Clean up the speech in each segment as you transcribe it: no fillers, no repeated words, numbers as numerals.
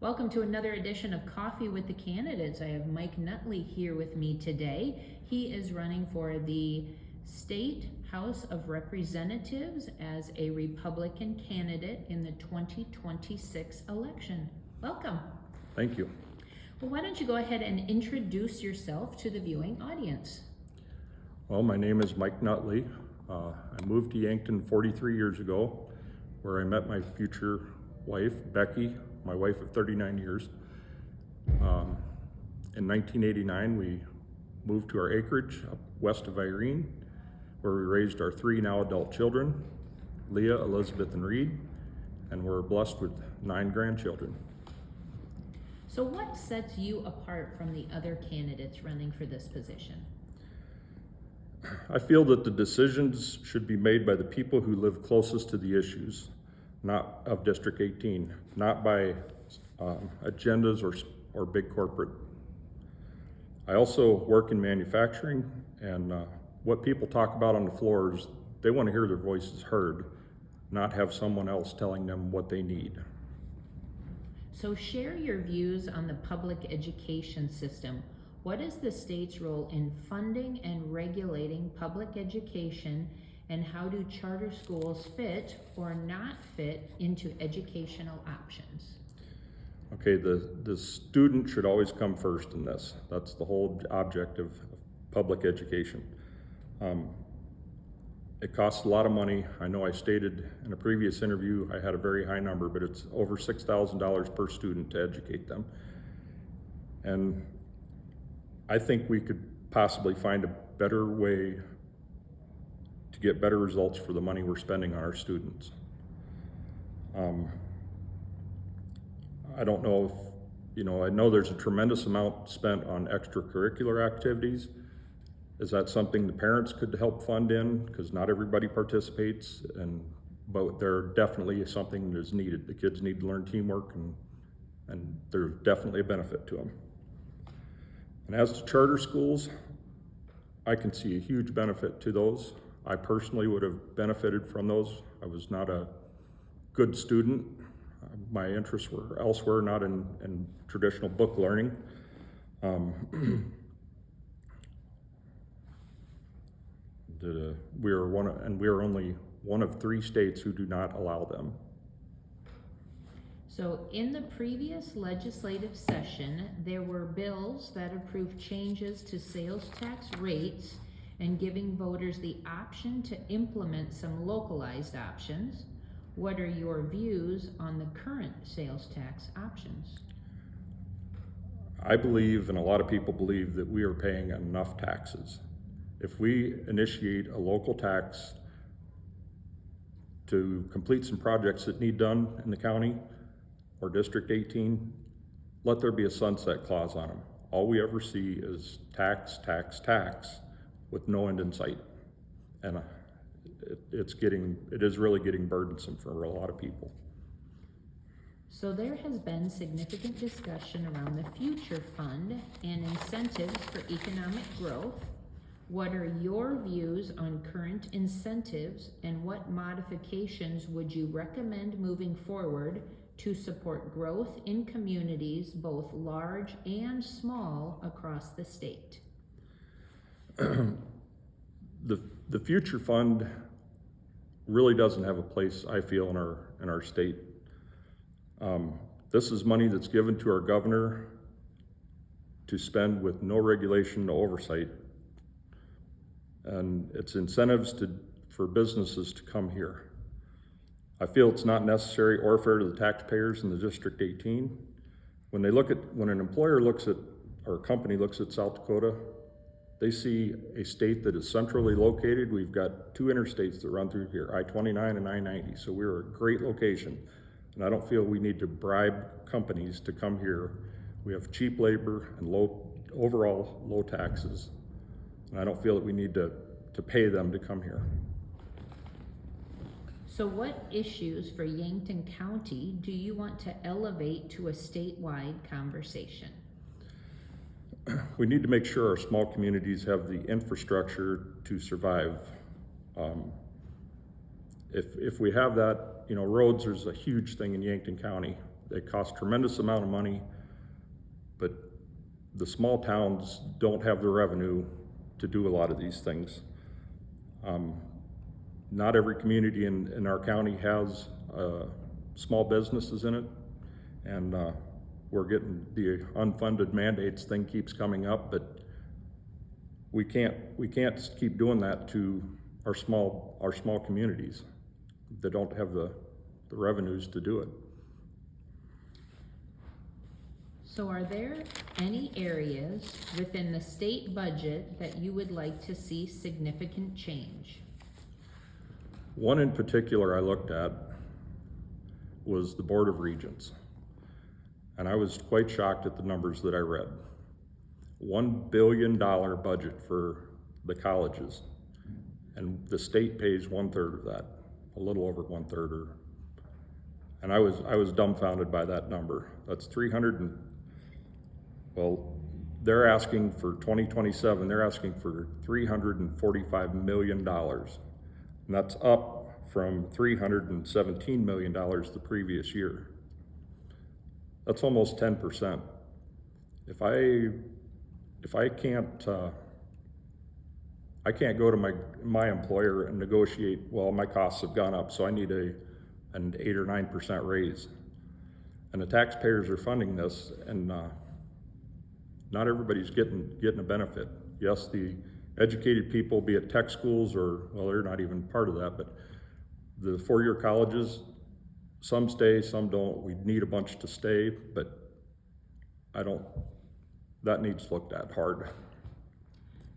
Welcome to another edition of Coffee with the Candidates. I have Mike Nutley here with me today. He is running for the State House of Representatives as a Republican candidate in the 2026 election. Welcome. Thank you. Well, why don't you go ahead and introduce yourself to the viewing audience? Well, my name is Mike Nutley. I moved to Yankton 43 years ago, where I met my future wife, Becky, my wife of 39 years. In 1989, we moved to our acreage up west of Irene, where we raised our three now adult children, Leah, Elizabeth, and Reed, and we're blessed with 9 grandchildren. So what sets you apart from the other candidates running for this position? I feel that the decisions should be made by the people who live closest to the issues, not of District 18, not by agendas or big corporate. I also work in manufacturing, and what people talk about on the floors, they want to hear their voices heard, not have someone else telling them what they need. So share your views on the public education system. What is the state's role in funding and regulating public education, and how do charter schools fit or not fit into educational options? Okay, the student should always come first in this. That's the whole object of public education. It costs a lot of money. I know I stated in a previous interview I had a very high number, but it's over $6,000 per student to educate them. And I think we could possibly find a better way to get better results for the money we're spending on our students. I don't know if, I know there's a tremendous amount spent on extracurricular activities. Is that something the parents could help fund in? Because not everybody participates, but there definitely is something that is needed. The kids need to learn teamwork, and there's definitely a benefit to them. And as to charter schools, I can see a huge benefit to those. I personally would have benefited from those. I was not a good student. My interests were elsewhere, not in traditional book learning. We are only one of 3 states who do not allow them. So in the previous legislative session, there were bills that approved changes to sales tax rates and giving voters the option to implement some localized options. What are your views on the current sales tax options? I believe, and a lot of people believe, that we are paying enough taxes. If we initiate a local tax to complete some projects that need done in the county or District 18, let there be a sunset clause on them. All we ever see is tax, tax, tax with no end in sight. And it is really getting burdensome for a lot of people. So there has been significant discussion around the Future Fund and incentives for economic growth. What are your views on current incentives, and what modifications would you recommend moving forward to support growth in communities, both large and small, across the state? The Future Fund really doesn't have a place, I feel, in our state. This is money that's given to our governor to spend with no regulation, no oversight. And it's incentives for businesses to come here. I feel it's not necessary or fair to the taxpayers in the District 18. When an employer looks at, or a company looks at South Dakota, they see a state that is centrally located. We've got 2 interstates that run through here, I-29 and I-90, so we're a great location. And I don't feel we need to bribe companies to come here. We have cheap labor and overall low taxes. And I don't feel that we need to pay them to come here. So what issues for Yankton County do you want to elevate to a statewide conversation? We need to make sure our small communities have the infrastructure to survive. If we have that, roads is a huge thing in Yankton County. they cost tremendous amount of money, but the small towns don't have the revenue to do a lot of these things. Not every community in our county has small businesses in it, and we're getting the unfunded mandates thing keeps coming up, but we can't keep doing that to our small communities that don't have the revenues to do it. So are there any areas within the state budget that you would like to see significant change? One in particular I looked at was the Board of Regents, and I was quite shocked at the numbers that I read. $1 billion budget for the colleges, and the state pays 1/3 of that, a little over 1/3. And I was dumbfounded by that number. That's they're asking for 2027, they're asking for $345 million. And that's up from $317 million the previous year. That's almost 10%. If I can't go to my employer and negotiate, well, my costs have gone up, so I need an 8 or 9% raise. And the taxpayers are funding this, and not everybody's getting a benefit. Yes, the educated people, be it tech schools or, well, they're not even part of that, but the four-year colleges, some stay, some don't. We need a bunch to stay, but that needs looked at hard.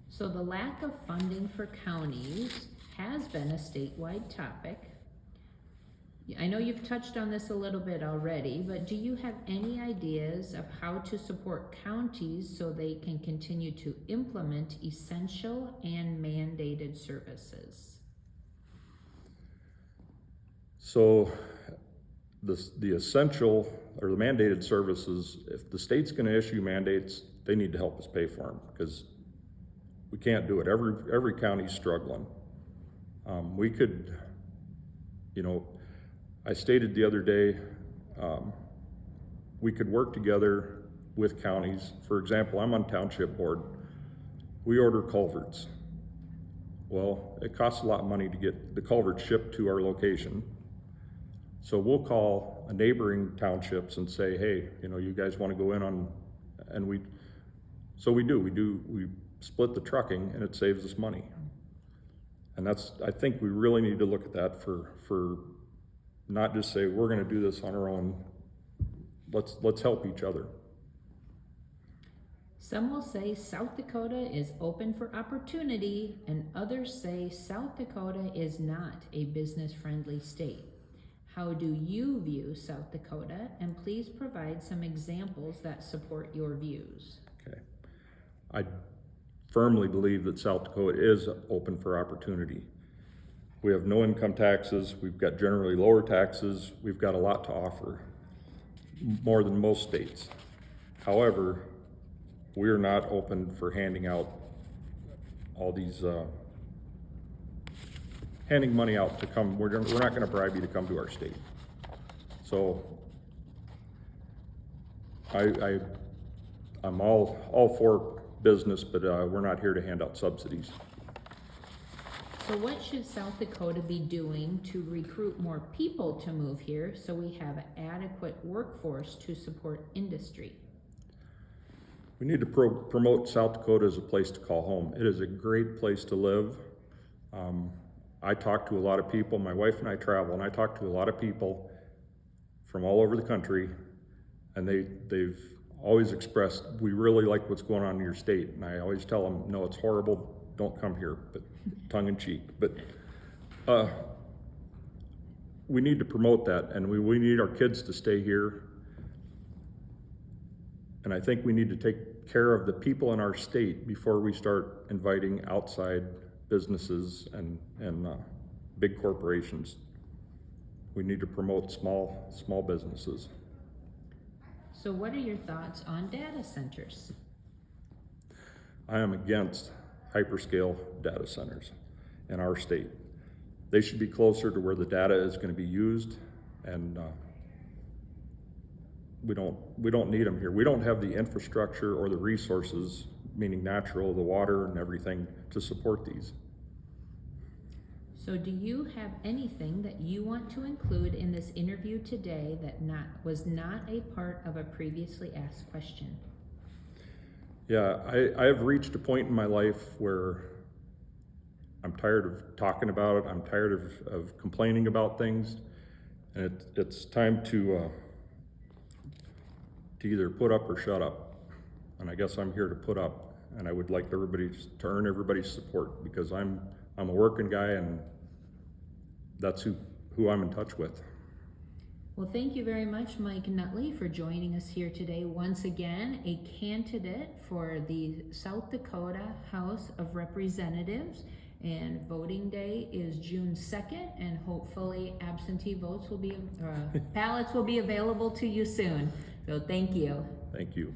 So the lack of funding for counties has been a statewide topic. I know you've touched on this a little bit already, but do you have any ideas of how to support counties so they can continue to implement essential and mandated services? So the essential or the mandated services, if the state's going to issue mandates, they need to help us pay for them, because we can't do it. Every county's struggling. We could, I stated the other day, we could work together with counties. For example, I'm on township board. We order culverts. Well, it costs a lot of money to get the culvert shipped to our location. So we'll call a neighboring townships and say, hey, you guys want to go in on, and we split the trucking, and it saves us money. And I think we really need to look at that for not just say, we're going to do this on our own. Let's help each other. Some will say South Dakota is open for opportunity, and others say South Dakota is not a business-friendly state. How do you view South Dakota? And please provide some examples that support your views. Okay. I firmly believe that South Dakota is open for opportunity. We have no income taxes. We've got generally lower taxes. We've got a lot to offer, more than most states. However, we're not open for handing out all these, handing money out to come. We're not going to bribe you to come to our state. So I'm all for business, but we're not here to hand out subsidies. So what should South Dakota be doing to recruit more people to move here so we have an adequate workforce to support industry? We need to promote South Dakota as a place to call home. It is a great place to live. I talk to a lot of people. My wife and I travel, and I talk to a lot of people from all over the country, and they've always expressed, we really like what's going on in your state. And I always tell them, no, it's horrible, don't come here, but tongue in cheek. But we need to promote that, and we need our kids to stay here. And I think we need to take care of the people in our state before we start inviting outside businesses and big corporations. We need to promote small businesses. So what are your thoughts on data centers? I am against hyperscale data centers in our state. They should be closer to where the data is going to be used, and we don't need them here. We don't have the infrastructure or the resources, meaning natural, the water and everything, to support these. So do you have anything that you want to include in this interview today that was not a part of a previously asked question? Yeah, I have reached a point in my life where I'm tired of talking about it. I'm tired of complaining about things. And it's time to either put up or shut up. And I guess I'm here to put up. And I would like everybody to earn everybody's support, because I'm a working guy, and that's who I'm in touch with. Well, thank you very much, Mike Nutley, for joining us here today. Once again, a candidate for the South Dakota House of Representatives. And voting day is June 2nd, and hopefully absentee votes will be, ballots will be available to you soon. So thank you. Thank you.